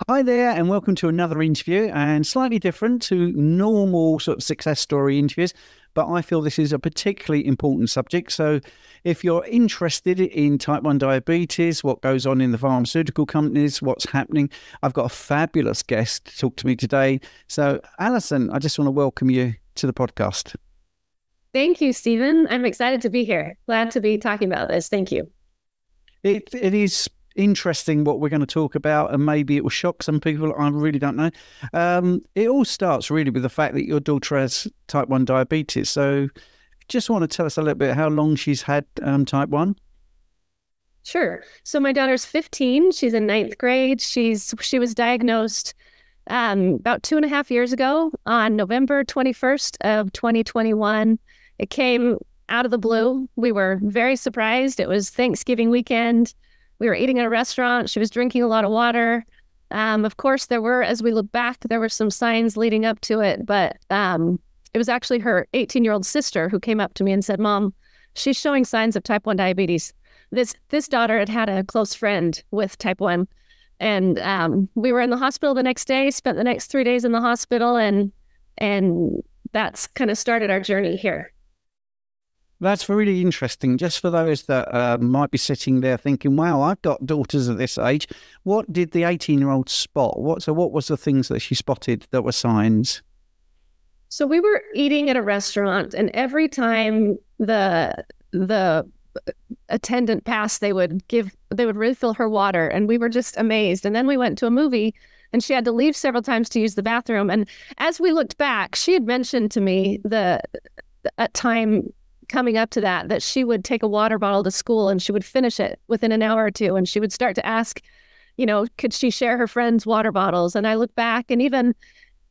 Hi there, and welcome to another interview, and slightly different to normal sort of success story interviews, but I feel this is a particularly important subject. So if you're interested in type 1 diabetes, what goes on in the pharmaceutical companies, what's happening, I've got a fabulous guest to talk to me today. So Alison, I just want to welcome you to the podcast. Thank you, Stephen. I'm excited to be here. Glad to be talking about this. Thank you. It is interesting what we're going to talk about, and maybe it will shock some people. I really don't know. It all starts really with the fact that your daughter has type 1 diabetes. So just want to tell us a little bit how long she's had type 1. Sure. So my daughter's 15. She's in 9th grade. She was diagnosed about 2.5 years ago on November 21st of 2021. It came out of the blue. We were very surprised. It was Thanksgiving weekend. We were eating at a restaurant. She was drinking a lot of water. Of course, as we look back, there were some signs leading up to it, but it was actually her 18-year-old sister who came up to me and said, "Mom, she's showing signs of type 1 diabetes." This daughter had a close friend with type 1, and we were in the hospital the next day, spent the next 3 days in the hospital, and that's kind of started our journey here. That's really interesting. Just for those that might be sitting there thinking, wow, I've got daughters at this age. What did the 18-year-old spot? What was the things that she spotted that were signs? So we were eating at a restaurant, and every time the attendant passed, they would refill her water, and we were just amazed. And then we went to a movie, and she had to leave several times to use the bathroom. And as we looked back, she had mentioned to me at time coming up to that she would take a water bottle to school and she would finish it within an hour or two, and she would start to ask, could she share her friends' water bottles? And I look back, and even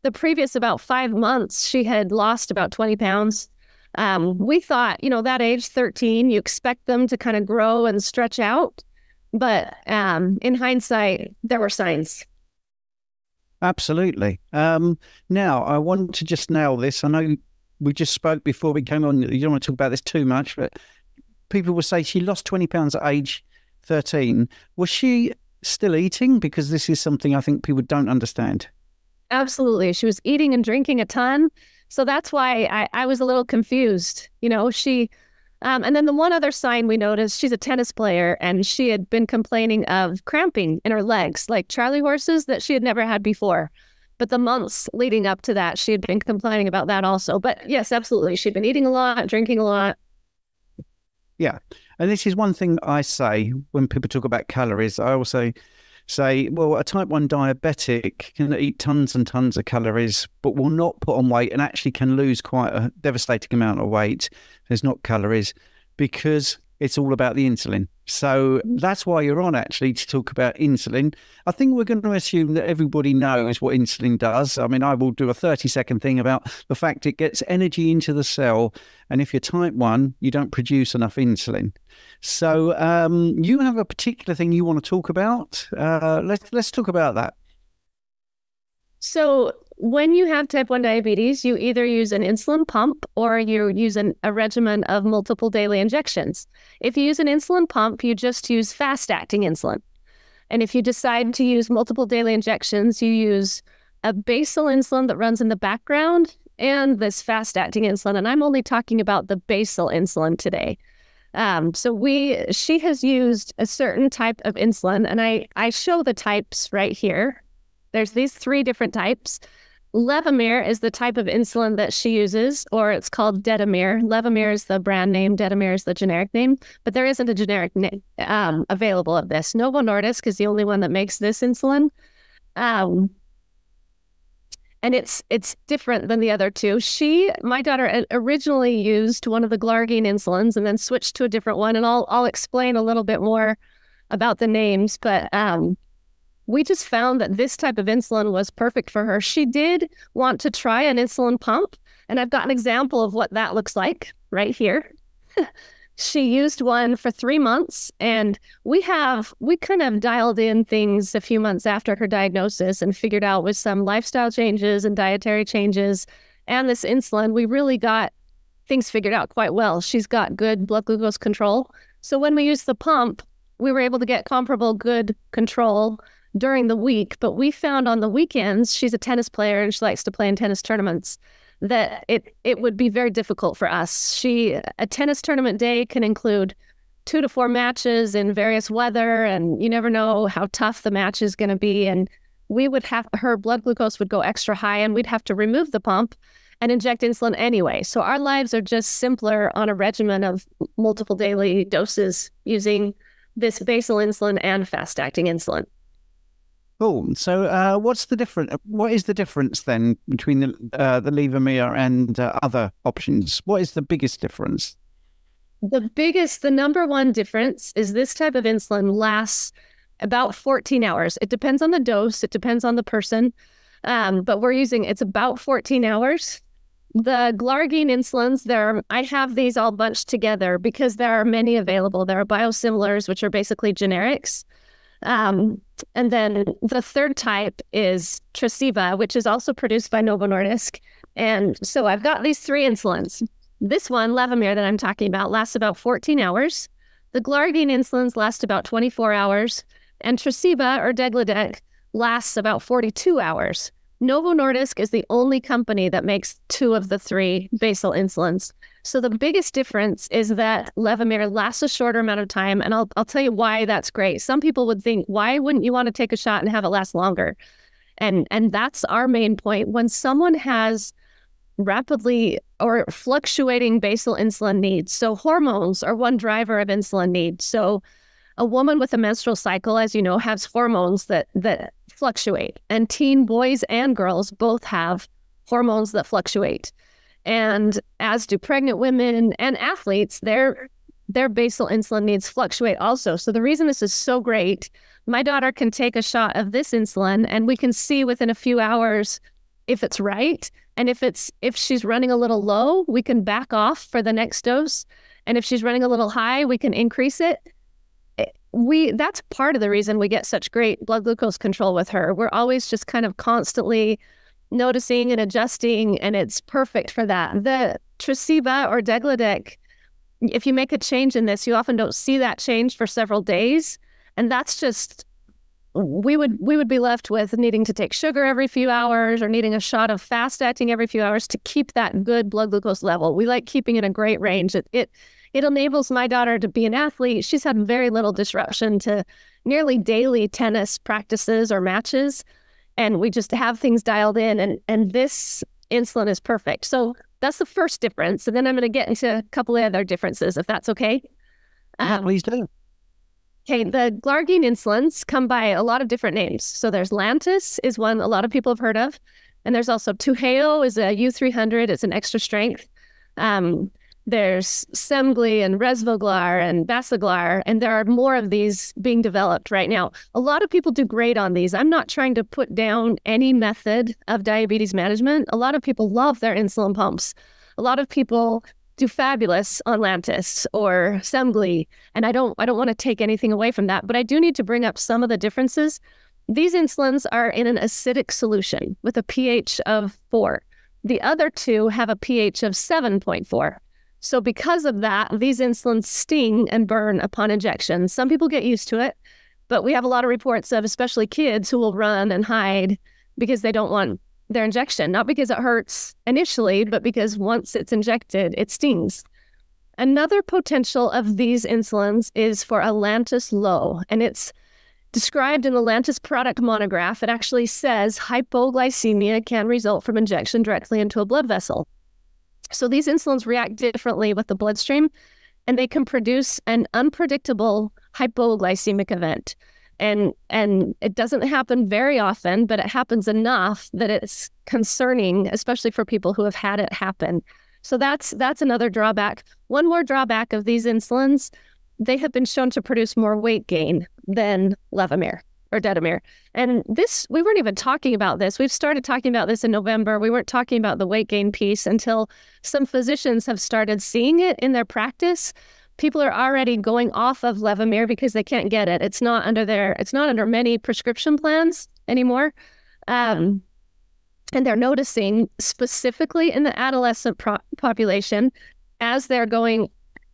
the previous about 5 months, she had lost about 20 pounds. We thought, that age, 13, you expect them to kind of grow and stretch out. But in hindsight, there were signs. Absolutely. Now, I want to just nail this. I know we just spoke before we came on. You don't want to talk about this too much, but people will say she lost 20 pounds at age 13. Was she still eating? Because this is something I think people don't understand. Absolutely. She was eating and drinking a ton. So that's why I was a little confused. And then the one other sign we noticed, she's a tennis player, and she had been complaining of cramping in her legs, like Charlie horses, that she had never had before. But the months leading up to that, she had been complaining about that also. But yes, absolutely. She'd been eating a lot, drinking a lot. Yeah. And this is one thing I say when people talk about calories. I also say, well, a type 1 diabetic can eat tons and tons of calories, but will not put on weight and actually can lose quite a devastating amount of weight. There's not calories because it's all about the insulin. So that's why you're on, actually, to talk about insulin. I think we're going to assume that everybody knows what insulin does. I mean, I will do a 30-second thing about the fact it gets energy into the cell. And if you're type 1, you don't produce enough insulin. So you have a particular thing you want to talk about. Let's talk about that. So when you have type 1 diabetes, you either use an insulin pump or you use a regimen of multiple daily injections. If you use an insulin pump, you just use fast-acting insulin. And if you decide to use multiple daily injections, you use a basal insulin that runs in the background and this fast-acting insulin. And I'm only talking about the basal insulin today. She has used a certain type of insulin, and I show the types right here. There's these 3 different types. Levemir is the type of insulin that she uses, or it's called detemir. Levemir is the brand name, detemir is the generic name, but there isn't a generic name available of this. Novo Nordisk is the only one that makes this insulin. And it's different than the other 2. My daughter originally used one of the glargine insulins and then switched to a different one, and I'll explain a little bit more about the names, but we just found that this type of insulin was perfect for her. She did want to try an insulin pump, and I've got an example of what that looks like right here. She used one for 3 months, and we kind of dialed in things a few months after her diagnosis and figured out with some lifestyle changes and dietary changes and this insulin, we really got things figured out quite well. She's got good blood glucose control. So when we used the pump, we were able to get comparable good control during the week. But we found on the weekends, she's a tennis player and she likes to play in tennis tournaments, that it would be very difficult for us. A tennis tournament day can include 2 to 4 matches in various weather, and you never know how tough the match is going to be. And her blood glucose would go extra high, and we'd have to remove the pump and inject insulin anyway. So our lives are just simpler on a regimen of multiple daily doses using this basal insulin and fast-acting insulin. Cool. So what is the difference then between the Levemir and other options? What is the biggest difference? The number one difference is this type of insulin lasts about 14 hours. It depends on the dose. It depends on the person. But it's about 14 hours. The glargine insulins, I have these all bunched together because there are many available. There are biosimilars, which are basically generics. And then the third type is Tresiba, which is also produced by Novo Nordisk. And so I've got these 3 insulins. This one, Levemir, that I'm talking about, lasts about 14 hours. The glargine insulins last about 24 hours. And Tresiba, or degludec, lasts about 42 hours. Novo Nordisk is the only company that makes 2 of the 3 basal insulins. So the biggest difference is that Levemir lasts a shorter amount of time, and I'll tell you why that's great. Some people would think, why wouldn't you want to take a shot and have it last longer? And that's our main point. When someone has rapidly or fluctuating basal insulin needs, so hormones are one driver of insulin need. So a woman with a menstrual cycle, as you know, has hormones that fluctuate. And teen boys and girls both have hormones that fluctuate. And as do pregnant women and athletes, their basal insulin needs fluctuate also. So the reason this is so great, my daughter can take a shot of this insulin and we can see within a few hours if it's right. And if she's running a little low, we can back off for the next dose. And if she's running a little high, we can increase it. That's part of the reason we get such great blood glucose control with her. We're always just kind of constantly noticing and adjusting, and it's perfect for that. The Tresiba or degludec, if you make a change in this, you often don't see that change for several days. And that's just, we would be left with needing to take sugar every few hours or needing a shot of fast acting every few hours to keep that good blood glucose level. We like keeping it in a great range. It enables my daughter to be an athlete. She's had very little disruption to nearly daily tennis practices or matches. And we just have things dialed in, and this insulin is perfect. So that's the first difference. And then I'm going to get into a couple of other differences, if that's okay. Please do. Okay, the glargine insulins come by a lot of different names. So there's Lantus is one a lot of people have heard of. And there's also Tuheo is a U300. It's an extra strength. There's Semglee and Resvoglar and Basaglar, and there are more of these being developed right now. A lot of people do great on these. I'm not trying to put down any method of diabetes management. A lot of people love their insulin pumps. A lot of people do fabulous on Lantus or Semglee, and I don't want to take anything away from that, but I do need to bring up some of the differences. These insulins are in an acidic solution with a pH of 4. The other 2 have a pH of 7.4. So because of that, these insulins sting and burn upon injection. Some people get used to it, but we have a lot of reports of especially kids who will run and hide because they don't want their injection, not because it hurts initially, but because once it's injected, it stings. Another potential of these insulins is for a Lantus low, and it's described in the Lantus product monograph. It actually says hypoglycemia can result from injection directly into a blood vessel. So these insulins react differently with the bloodstream, and they can produce an unpredictable hypoglycemic event. And it doesn't happen very often, but it happens enough that it's concerning, especially for people who have had it happen. So that's another drawback. One more drawback of these insulins, they have been shown to produce more weight gain than Levemir or detemir. And this, we weren't even talking about this. We've started talking about this in November. We weren't talking about the weight gain piece until some physicians have started seeing it in their practice. People are already going off of Levemir because they can't get it. It's not under many prescription plans anymore. And they're noticing specifically in the adolescent population, as they're going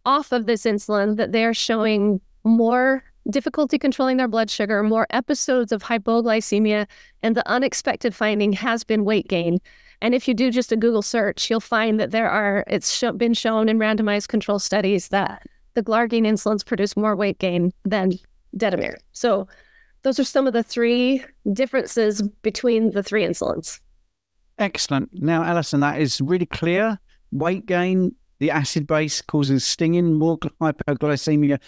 off of this insulin, that they're showing more difficulty controlling their blood sugar, more episodes of hypoglycemia, and the unexpected finding has been weight gain. And if you do just a Google search, you'll find that it's been shown in randomized control studies that the glargine insulins produce more weight gain than detemir. So those are some of the three differences between the three insulins. Excellent. Now, Alison, that is really clear. Weight gain, the acid base causes stinging, more hypoglycemia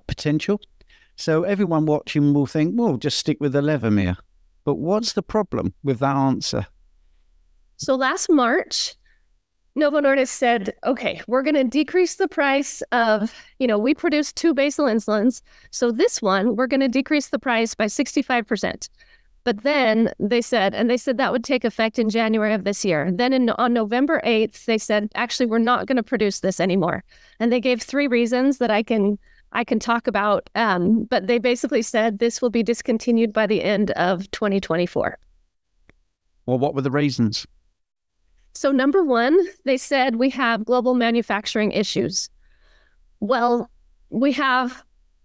potential. So everyone watching will think, well, just stick with the Levemir. But what's the problem with that answer? So last March, Novo Nordisk said, okay, we're going to decrease the price of, we produce 2 basal insulins. So this one, we're going to decrease the price by 65%. But then they said that would take effect in January of this year. Then on November 8th, they said, actually, we're not going to produce this anymore. And they gave 3 reasons that I can talk about. But they basically said this will be discontinued by the end of 2024. Well, what were the reasons? So number 1, they said we have global manufacturing issues. Well, we have,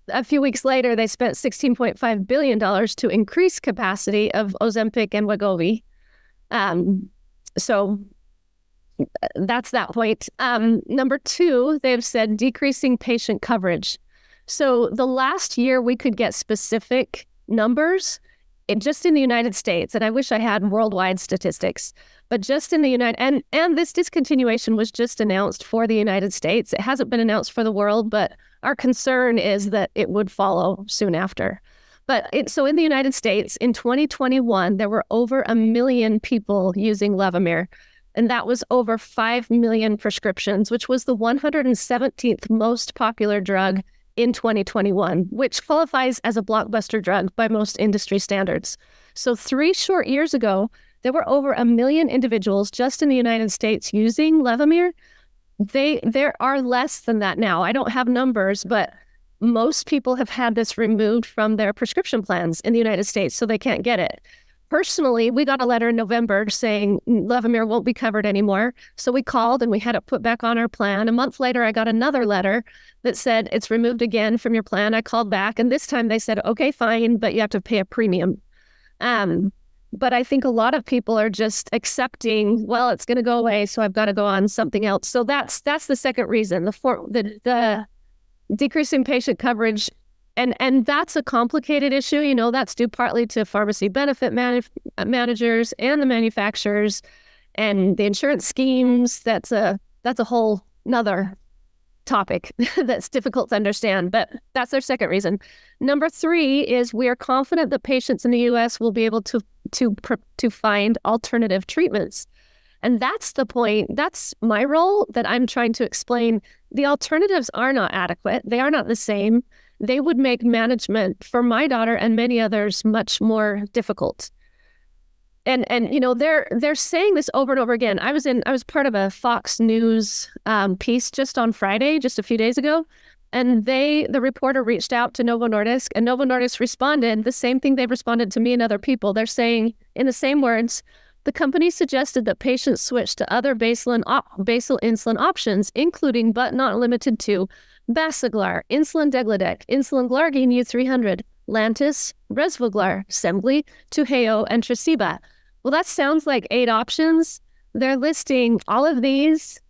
a few weeks later, they spent $16.5 billion to increase capacity of Ozempic and Wegovy. So that's that point. Number 2, they've said decreasing patient coverage. So the last year we could get specific numbers just in the United States, and I wish I had worldwide statistics, but just in the United, and this discontinuation was just announced for the United States. It hasn't been announced for the world, but our concern is that it would follow soon after. So in the United States, in 2021, there were over 1 million people using Levemir, and that was over 5 million prescriptions, which was the 117th most popular drug in 2021, which qualifies as a blockbuster drug by most industry standards. So 3 short years ago, there were over 1 million individuals just in the United States using Levemir. There are less than that now. I don't have numbers, but most people have had this removed from their prescription plans in the United States, so they can't get it. Personally, we got a letter in November saying Levemir won't be covered anymore. So we called and we had it put back on our plan. A month later, I got another letter that said it's removed again from your plan. I called back, and this time they said, okay, fine, but you have to pay a premium. But I think a lot of people are just accepting, well, it's going to go away, so I've got to go on something else. So that's the second reason, the decreasing patient coverage. And that's a complicated issue. That's due partly to pharmacy benefit managers and the manufacturers and the insurance schemes. That's a whole nother topic that's difficult to understand, but that's their second reason. Number 3 is we are confident that patients in the U.S. will be able to find alternative treatments. And that's the point. That's my role that I'm trying to explain. The alternatives are not adequate. They are not the same. They would make management for my daughter and many others much more difficult. And they're saying this over and over again. I was part of a Fox News piece just on Friday, just a few days ago, and the reporter reached out to Novo Nordisk, and Novo Nordisk responded the same thing they've responded to me and other people. They're saying in the same words, the company suggested that patients switch to other basal insulin options, including but not limited to Basaglar, insulin degludec, insulin glargine U300, Lantus, Resvoglar, Semglee, Tuheo, and Tresiba. Well, that sounds like 8 options. They're listing all of these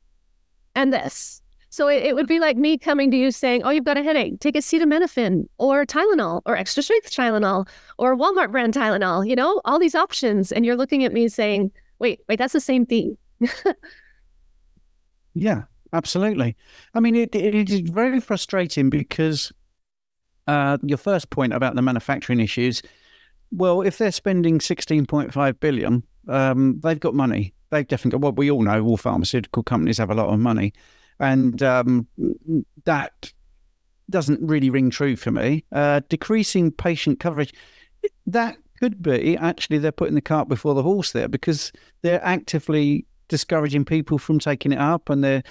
and this. So it would be like me coming to you saying, oh, you've got a headache, take acetaminophen or Tylenol or extra strength Tylenol or Walmart brand Tylenol, all these options. And you're looking at me saying, wait, that's the same thing. Yeah, absolutely. I mean, it is very frustrating because your first point about the manufacturing issues, well, if they're spending 16.5 billion, they've got money. They've definitely got, well, we all know all pharmaceutical companies have a lot of money. And that doesn't really ring true for me. Decreasing patient coverage, that could be actually they're putting the cart before the horse there, because they're actively discouraging people from taking it up, and their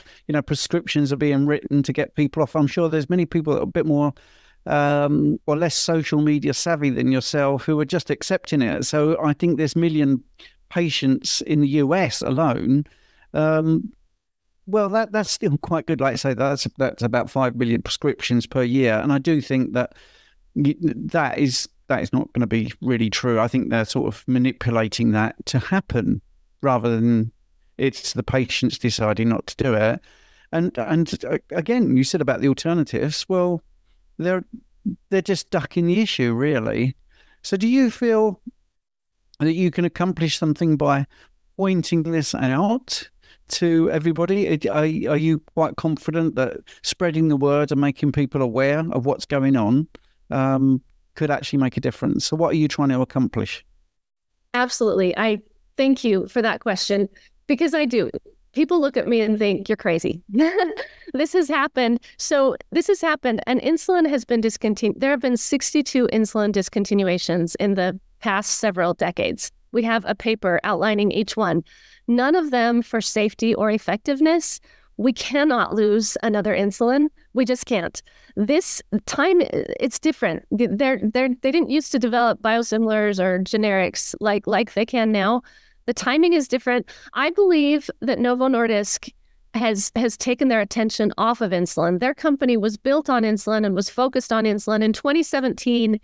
prescriptions are being written to get people off. I'm sure there's many people that are a bit more or less social media savvy than yourself who are just accepting it. So I think there's 1 million patients in the US alone. Well, that's still quite good. Like I say, that's about 5 million prescriptions per year. And I do think that that is not going to be really true. I think they're sort of manipulating that to happen rather than it's the patients deciding not to do it. And again, you said about the alternatives. Well, they're just ducking the issue, really. So do you feel that you can accomplish something by pointing this out to everybody? Are you quite confident that spreading the word and making people aware of what's going on could actually make a difference? So what are you trying to accomplish? Absolutely. I thank you for that question, because I do. People look at me and think, you're crazy. This has happened. So this has happened, and insulin has been discontinued. There have been 62 insulin discontinuations in the past several decades. We have a paper outlining each one. None of them for safety or effectiveness. We cannot lose another insulin. We just can't. This time, it's different. They didn't used to develop biosimilars or generics like they can now. The timing is different. I believe that Novo Nordisk has taken their attention off of insulin. Their company was built on insulin and was focused on insulin. In 2017,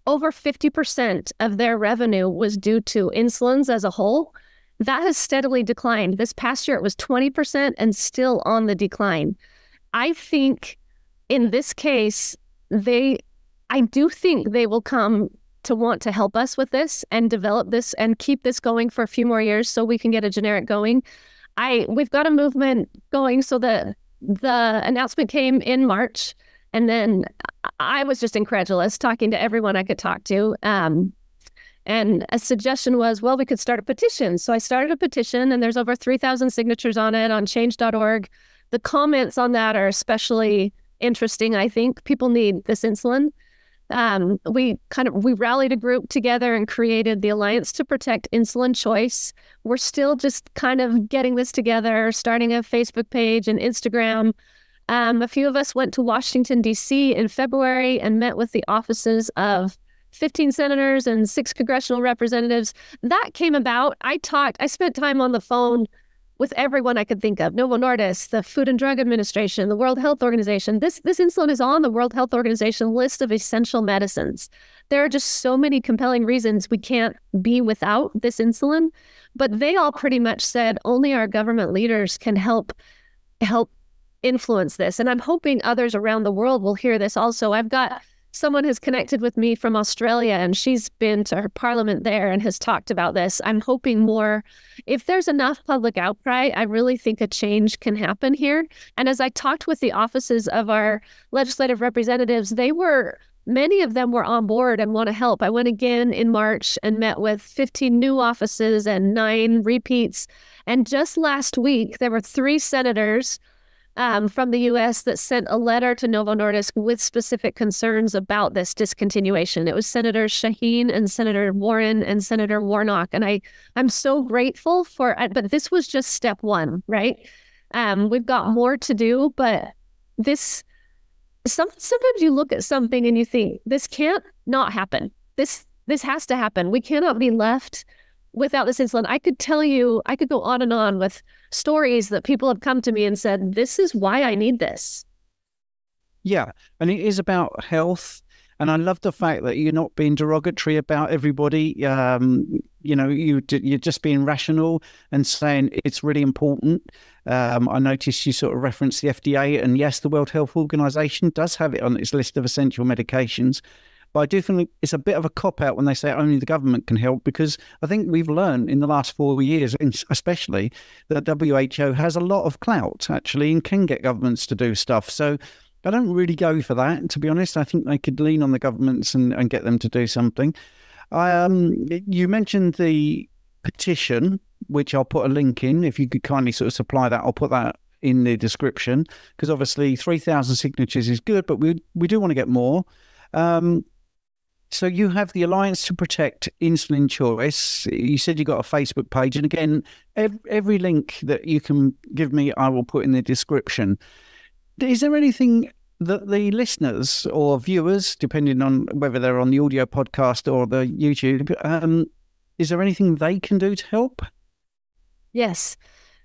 over 50% of their revenue was due to insulins as a whole. That has steadily declined. This past year, it was 20% and still on the decline. I think in this case, I do think they will come to want to help us with this and develop this and keep this going for a few more years so we can get a generic going. We've got a movement going. So the announcement came in March, and then I was just incredulous, talking to everyone I could talk to. And a suggestion was, well, we could start a petition. So I started a petition, and there's over 3,000 signatures on it on change.org. The comments on that are especially interesting, I think. People need this insulin. We rallied a group together and created the Alliance to Protect Insulin Choice. We're still just kind of getting this together, starting a Facebook page and Instagram. A few of us went to Washington, D.C. in February and met with the offices of 15 senators and 6 congressional representatives. That came about. I spent time on the phone with everyone I could think of: Novo Nordisk, the Food and Drug Administration, the World Health Organization. This insulin is on the World Health Organization list of essential medicines. There are just so many compelling reasons we can't be without this insulin. But they all pretty much said only our government leaders can help influence this. And I'm hoping others around the world will hear this also. I've got someone who's connected with me from Australia, and she's been to her parliament there and has talked about this. I'm hoping more. If there's enough public outcry, I really think a change can happen here. And as I talked with the offices of our legislative representatives, many of them were on board and want to help. I went again in March and met with 15 new offices and 9 repeats. And just last week, there were 3 senators from the U.S. that sent a letter to Novo Nordisk with specific concerns about this discontinuation. It was Senators Shaheen and Senator Warren and Senator Warnock. And I'm so grateful for it. But this was just step 1, right? We've got more to do, but sometimes you look at something and you think, this can't not happen. This has to happen. We cannot be left without this insulin. I could go on and on with stories that people have come to me and said, this is why I need this. Yeah. And it is about health. And I love the fact that you're not being derogatory about everybody. You're just being rational and saying it's really important. I noticed you sort of referenced the FDA, and yes, the World Health Organization does have it on its list of essential medications. But I do think it's a bit of a cop-out when they say only the government can help, because I think we've learned in the last 4 years, especially, that WHO has a lot of clout, actually, and can get governments to do stuff. So I don't really go for that, to be honest. I think they could lean on the governments and get them to do something. You mentioned the petition, which I'll put a link in. If you could kindly sort of supply that, I'll put that in the description, because obviously 3,000 signatures is good, but we do want to get more. So you have the Alliance to Protect Insulin Choice. You said you got a Facebook page. And again, every link that you can give me, I will put in the description. Is there anything that the listeners or viewers, depending on whether they're on the audio podcast or the YouTube, is there anything they can do to help? Yes.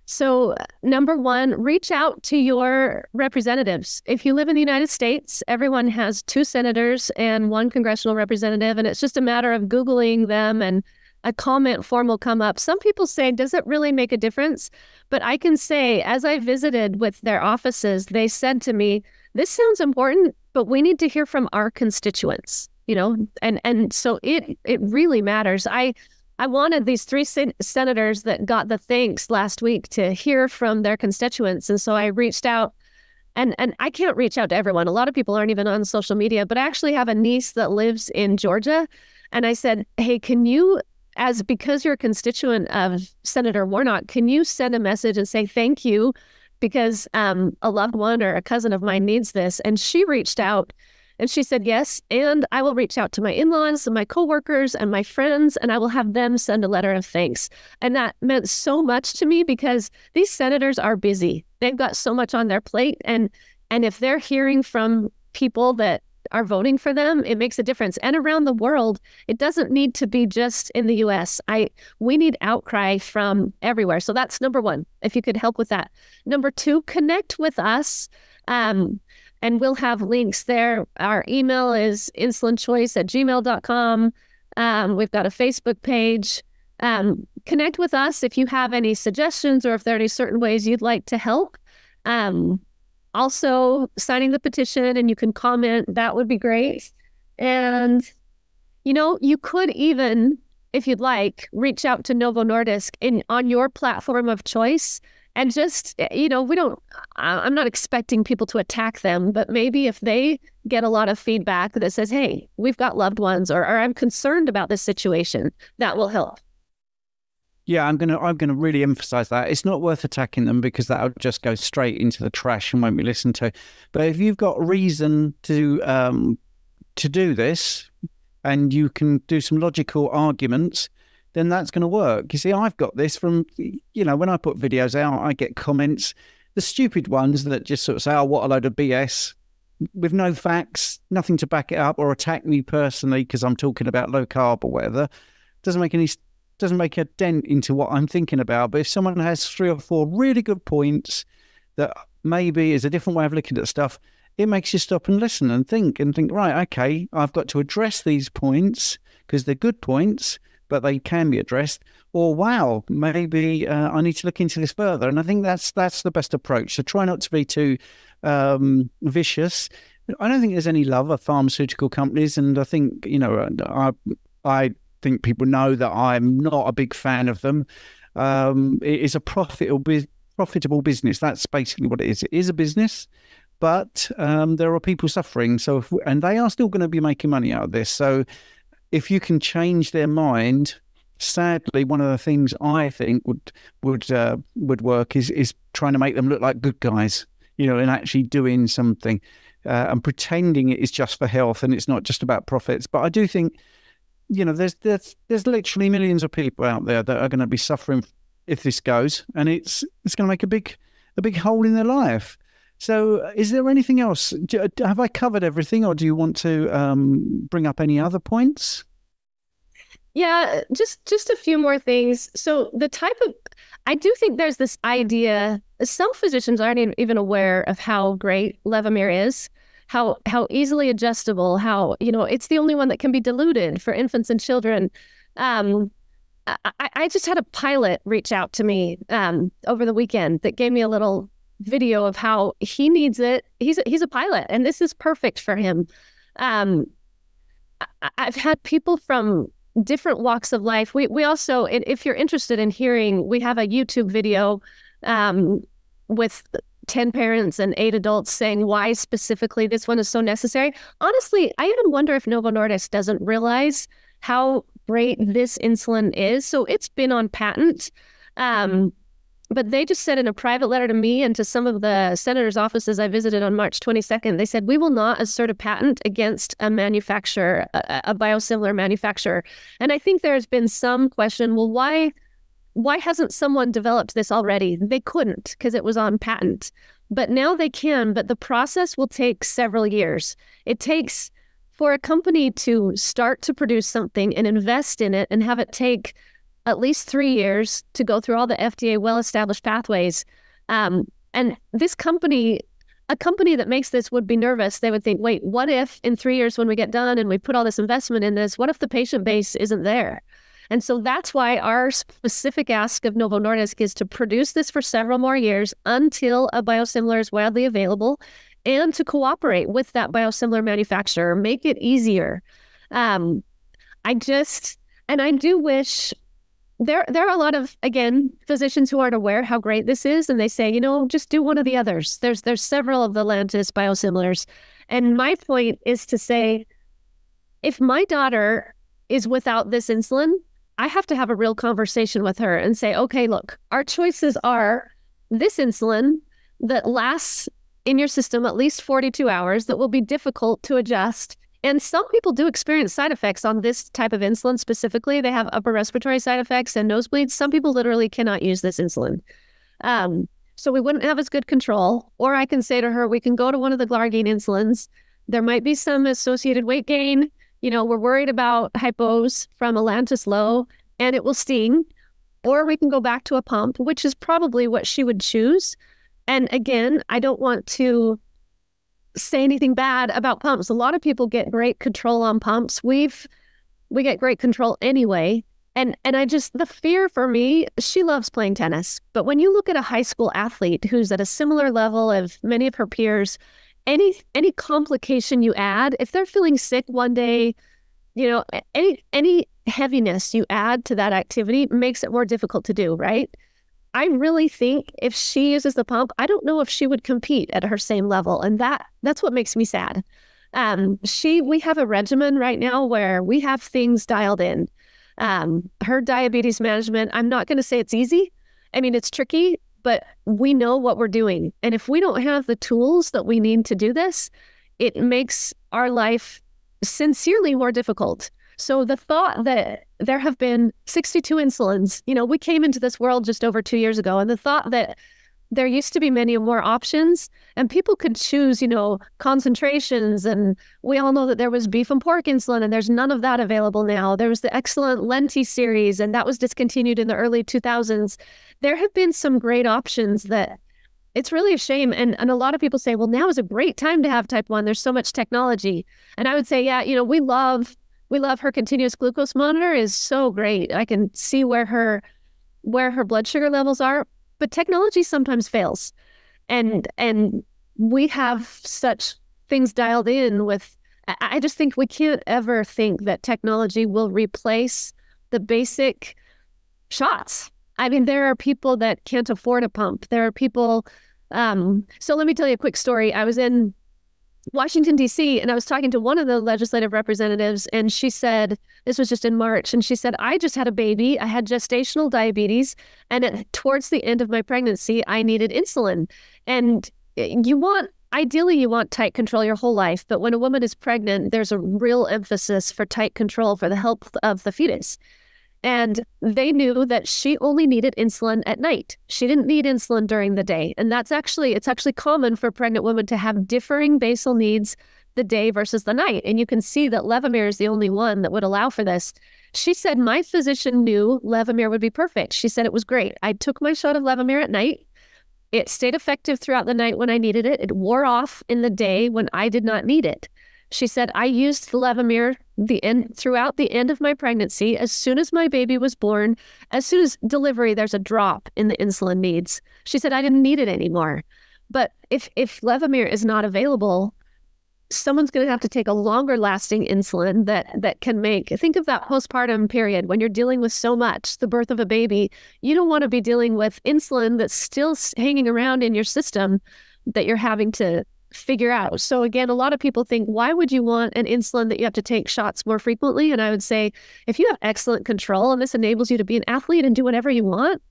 So, number one, reach out to your representatives. If you live in the United States, everyone has 2 senators and 1 congressional representative, and it's just a matter of Googling them and a comment form will come up. Some people say, does it really make a difference? But I can say, as I visited with their offices, they said to me, this sounds important, but we need to hear from our constituents, and so it really matters. I wanted these 3 senators that got the thanks last week to hear from their constituents. And so I reached out, and I can't reach out to everyone. A lot of people aren't even on social media, but I actually have a niece that lives in Georgia. And I said, hey, can you, because you're a constituent of Senator Warnock, can you send a message and say thank you because a loved one or a cousin of mine needs this? And she reached out. And she said, yes, and I will reach out to my in-laws and my coworkers and my friends, and I will have them send a letter of thanks. And that meant so much to me because these senators are busy. They've got so much on their plate. And if they're hearing from people that are voting for them, it makes a difference. And around the world, it doesn't need to be just in the U.S. We need outcry from everywhere. So that's number one, if you could help with that. Number 2, connect with us. And we'll have links there. Our email is insulinchoice@gmail.com. We've got a Facebook page. Connect with us if you have any suggestions or if there are any certain ways you'd like to help. Also, signing the petition, and you can comment. That would be great. And, you could even, if you'd like, reach out to Novo Nordisk on your platform of choice. And just, I'm not expecting people to attack them, but maybe if they get a lot of feedback that says, hey, we've got loved ones, or I'm concerned about this situation, that will help. Yeah, I'm gonna really emphasize that. It's not worth attacking them because that'll just go straight into the trash and won't be listened to. But if you've got reason to do this and you can do some logical arguments, then that's going to work. You see, I've got this from, when I put videos out, I get comments, the stupid ones that just sort of say, oh, what a load of BS, with no facts, nothing to back it up, or attack me personally because I'm talking about low carb or whatever. Doesn't make a dent into what I'm thinking about. But if someone has 3 or 4 really good points that maybe is a different way of looking at stuff, it makes you stop and listen and think, right, okay, I've got to address these points because they're good points, but they can be addressed. Or, wow, maybe I need to look into this further. And I think that's the best approach. So try not to be too vicious. I don't think there's any love of pharmaceutical companies. And I think, I think people know that I'm not a big fan of them. It is a profitable business. That's basically what it is. It is a business, but there are people suffering. And they are still going to be making money out of this. So if you can change their mind, sadly, one of the things I think would work is trying to make them look like good guys, and actually doing something and pretending it is just for health and it's not just about profits. But I do think, there's literally millions of people out there that are going to be suffering if this goes, and it's going to make a big hole in their life. So is there anything else? Have I covered everything, or do you want to bring up any other points? Yeah, just a few more things. So I do think there's this idea, some physicians aren't even aware of how great Levemir is, how easily adjustable, how, it's the only one that can be diluted for infants and children. I just had a pilot reach out to me over the weekend that gave me a little video of how he needs it. He's a pilot, and this is perfect for him. I've had people from different walks of life. We also, if you're interested in hearing, we have a YouTube video with 10 parents and 8 adults saying why specifically this one is so necessary. Honestly, I even wonder if Novo Nordisk doesn't realize how great this insulin is. So it's been on patent. But they just said in a private letter to me and to some of the senators' offices I visited on March 22nd, they said, we will not assert a patent against a manufacturer, a biosimilar manufacturer. And I think there's been some question, well, why hasn't someone developed this already? They couldn't because it was on patent. But now they can, but the process will take several years. It takes for a company to start to produce something and invest in it and have it take at least 3 years to go through all the FDA well-established pathways. And this company, a company that makes this would be nervous. They would think, wait, what if in 3 years when we get done and we put all this investment in this, what if the patient base isn't there? And so that's why our specific ask of Novo Nordisk is to produce this for several more years until a biosimilar is widely available, and to cooperate with that biosimilar manufacturer, make it easier. I do wish there are a lot of, again, physicians who aren't aware how great this is, and they say, just do one of the others. There's several of the Lantus biosimilars. And my point is to say, if my daughter is without this insulin, I have to have a real conversation with her and say, okay, look, our choices are this insulin that lasts in your system at least 42 hours, that will be difficult to adjust. And some people do experience side effects on this type of insulin specifically. They have upper respiratory side effects and nosebleeds. Some people literally cannot use this insulin. So we wouldn't have as good control. Or I can say to her, we can go to one of the glargine insulins. There might be some associated weight gain. We're worried about hypos from a Lantus low, and it will sting. Or we can go back to a pump, which is probably what she would choose. And again, I don't want to say anything bad about pumps. A lot of people get great control on pumps. We get great control anyway. And the fear for me, she loves playing tennis. But when you look at a high school athlete who's at a similar level of many of her peers, any complication you add, if they're feeling sick one day, any heaviness you add to that activity makes it more difficult to do, right? I really think if she uses the pump, I don't know if she would compete at her same level. And that's what makes me sad. We have a regimen right now where we have things dialed in. Her diabetes management, I'm not going to say it's easy. I mean, it's tricky, but we know what we're doing. And if we don't have the tools that we need to do this, it makes our life sincerely more difficult. So the thought that there have been 62 insulins, we came into this world just over 2 years ago, and the thought that there used to be many more options and people could choose, concentrations. And we all know that there was beef and pork insulin, and there's none of that available now. There was the excellent Lenti series, and that was discontinued in the early 2000s. There have been some great options that it's really a shame. And a lot of people say, well, now is a great time to have type 1. There's so much technology. And I would say, yeah, we love her continuous glucose monitor is so great. I can see where her blood sugar levels are, but technology sometimes fails. And we have such things dialed in with, I just think we can't ever think that technology will replace the basic shots. I mean, there are people that can't afford a pump. There are people, so let me tell you a quick story. I was in Washington, D.C., and I was talking to one of the legislative representatives, and she said, this was just in March, and she said, I just had a baby. I had gestational diabetes, and towards the end of my pregnancy, I needed insulin. And ideally, you want tight control your whole life, but when a woman is pregnant, there's a real emphasis for tight control for the health of the fetus. And they knew that she only needed insulin at night. She didn't need insulin during the day. And it's actually common for pregnant women to have differing basal needs the day versus the night. And you can see that Levemir is the only one that would allow for this. She said, my physician knew Levemir would be perfect. She said it was great. I took my shot of Levemir at night. It stayed effective throughout the night when I needed it. It wore off in the day when I did not need it. She said, I used Levemir throughout the end of my pregnancy. As soon as my baby was born, as soon as delivery, there's a drop in the insulin needs. She said, I didn't need it anymore. But if Levemir is not available, someone's going to have to take a longer lasting insulin that can think of that postpartum period when you're dealing with so much, the birth of a baby. You don't want to be dealing with insulin that's still hanging around in your system that you're having to figure out. So again, a lot of people think, why would you want an insulin that you have to take shots more frequently? And I would say, if you have excellent control and this enables you to be an athlete and do whatever you want,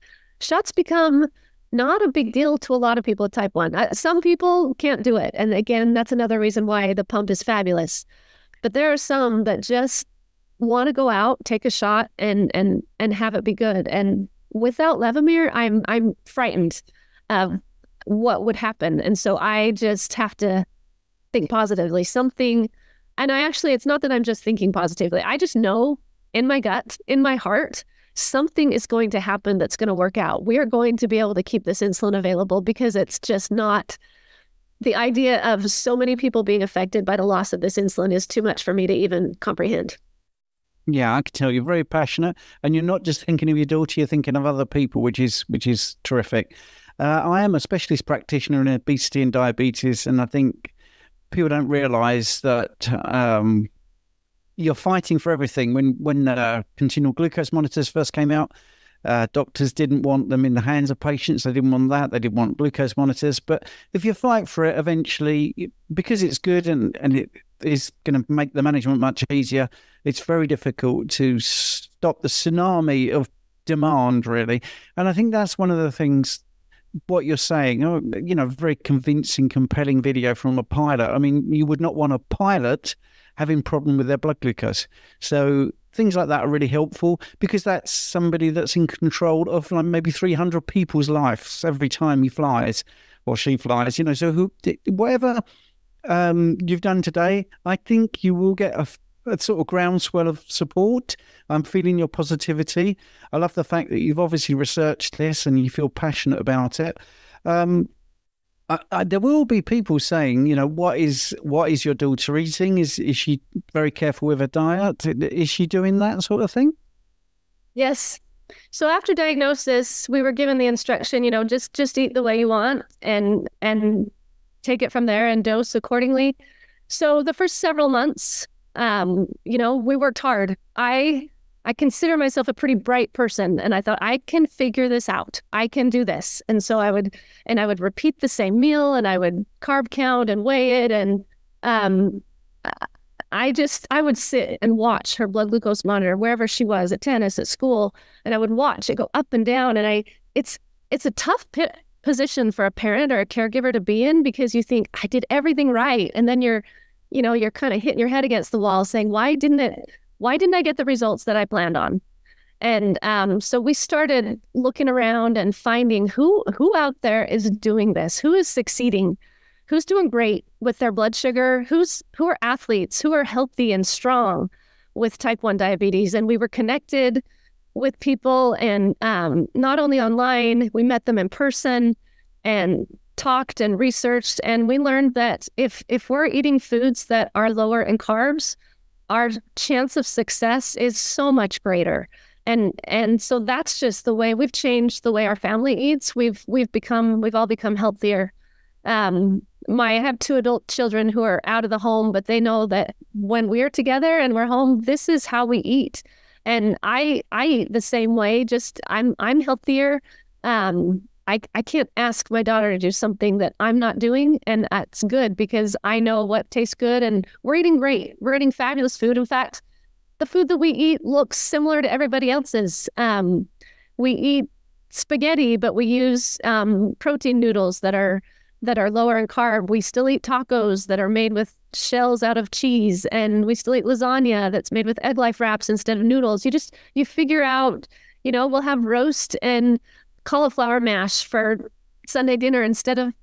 shots become not a big deal to a lot of people with type 1. Some people can't do it. And again, that's another reason why the pump is fabulous. But there are some that just want to go out, take a shot and have it be good. And without Levemir, I'm frightened of what would happen. And so I just have to think positively. It's not that I'm just thinking positively. I just know in my gut, in my heart, something is going to happen that's going to work out. We are going to be able to keep this insulin available because it's just not, the idea of so many people being affected by the loss of this insulin is too much for me to even comprehend. Yeah, I can tell you're very passionate, and you're not just thinking of your daughter, you're thinking of other people, which is terrific. I am a specialist practitioner in obesity and diabetes, and I think people don't realise that you're fighting for everything. When continual glucose monitors first came out, doctors didn't want them in the hands of patients. They didn't want that. They didn't want glucose monitors. But if you fight for it, eventually, because it's good and it is going to make the management much easier, it's very difficult to stop the tsunami of demand, really. And I think that's one of the things, what you're saying, very convincing, compelling video from a pilot. I mean, you would not want a pilot having problem with their blood glucose. So things like that are really helpful, because that's somebody that's in control of like maybe 300 people's lives every time he flies or she flies, so whatever you've done today, I think you will get a sort of groundswell of support. I'm feeling your positivity. I love the fact that you've obviously researched this and you feel passionate about it. There will be people saying, what is your daughter eating? Is she very careful with her diet? Is she doing that sort of thing? Yes. So after diagnosis, we were given the instruction, just eat the way you want and take it from there and dose accordingly. So the first several months, we worked hard. I consider myself a pretty bright person, and I thought, I can figure this out. I can do this. And so I would repeat the same meal, and I would carb count and weigh it. And I would sit and watch her blood glucose monitor wherever she was, at tennis, at school, and I would watch it go up and down. And it's a tough position for a parent or a caregiver to be in, because you think, I did everything right. And then you're kind of hitting your head against the wall saying, why didn't I get the results that I planned on? And so we started looking around and finding who out there is doing this, who is succeeding, who's doing great with their blood sugar, who are athletes, who are healthy and strong with type 1 diabetes. And we were connected with people, and not only online, we met them in person and talked and researched, and we learned that if we're eating foods that are lower in carbs, our chance of success is so much greater. And so that's just the way we've changed the way our family eats. We've all become healthier. I have 2 adult children who are out of the home, but they know that when we're together and we're home, this is how we eat. And I eat the same way, just I'm healthier. I can't ask my daughter to do something that I'm not doing, and that's good because I know what tastes good, and we're eating great. We're eating fabulous food. In fact, the food that we eat looks similar to everybody else's. We eat spaghetti, but we use protein noodles that are lower in carb. We still eat tacos that are made with shells out of cheese, and we still eat lasagna that's made with egg life wraps instead of noodles. You figure out, we'll have roast and cauliflower mash for Sunday dinner instead of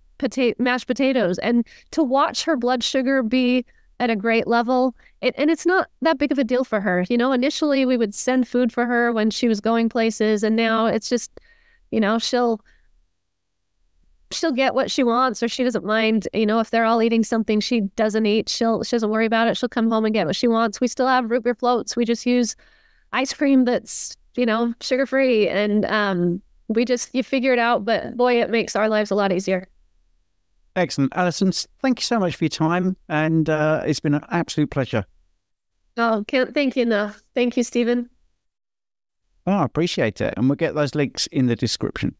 mashed potatoes. And to watch her blood sugar be at a great level, and it's not that big of a deal for her. Initially we would send food for her when she was going places, and now it's just, she'll get what she wants, or she doesn't mind, if they're all eating something she doesn't eat, she doesn't worry about it. She'll come home and get what she wants. We still have root beer floats. We just use ice cream that's, sugar-free, and you figure it out, but boy, it makes our lives a lot easier. Excellent. Alison, thank you so much for your time, and it's been an absolute pleasure. Oh, can't thank you enough. Thank you, Stephen. Oh, I appreciate it. And we'll get those links in the description.